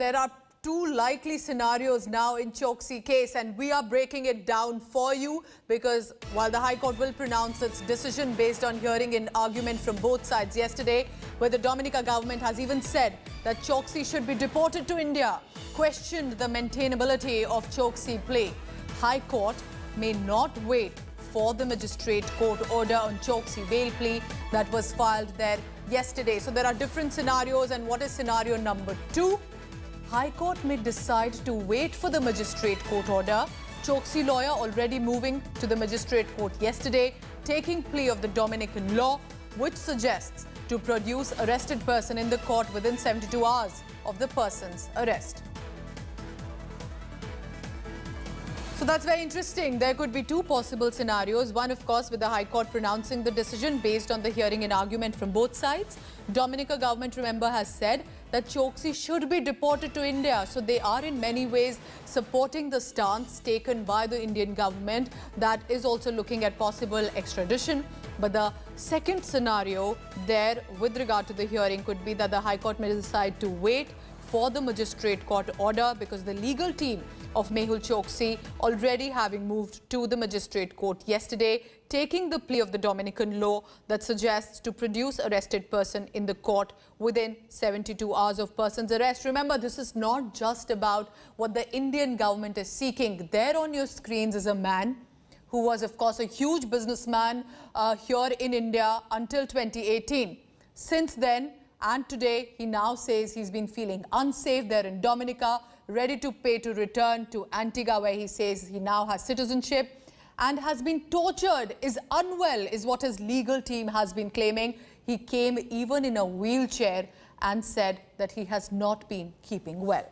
There are two likely scenarios now in Choksi case, and we are breaking it down for you because while the High Court will pronounce its decision based on hearing an argument from both sides yesterday, where the Dominica government has even said that Choksi should be deported to India, questioned the maintainability of Choksi plea. High Court may not wait for the magistrate court order on Choksi bail plea that was filed there yesterday. So there are different scenarios, and what is scenario number 2? High Court may decide to wait for the magistrate court order. Choksi lawyer already moving to the magistrate court yesterday, taking plea of the Dominican law, which suggests to produce arrested person in the court within 72 hours of the person's arrest. So that's very interesting. There could be two possible scenarios. One, of course, with the High Court pronouncing the decision based on the hearing and argument from both sides. Dominica government, remember, has said that Choksi should be deported to India. So they are in many ways supporting the stance taken by the Indian government that is also looking at possible extradition. But the second scenario there with regard to the hearing could be that the High Court may decide to wait for the magistrate court order because the legal team of Mehul Choksi already having moved to the magistrate court yesterday, taking the plea of the Dominican law that suggests to produce arrested person in the court within 72 hours of person's arrest. Remember, this is not just about what the Indian government is seeking. There on your screens is a man who was, of course, a huge businessman here in India until 2018. Since then, and today, he now says he's been feeling unsafe there in Dominica, ready to pay to return to Antigua, where he says he now has citizenship and has been tortured, is unwell, is what his legal team has been claiming. He came even in a wheelchair and said that he has not been keeping well.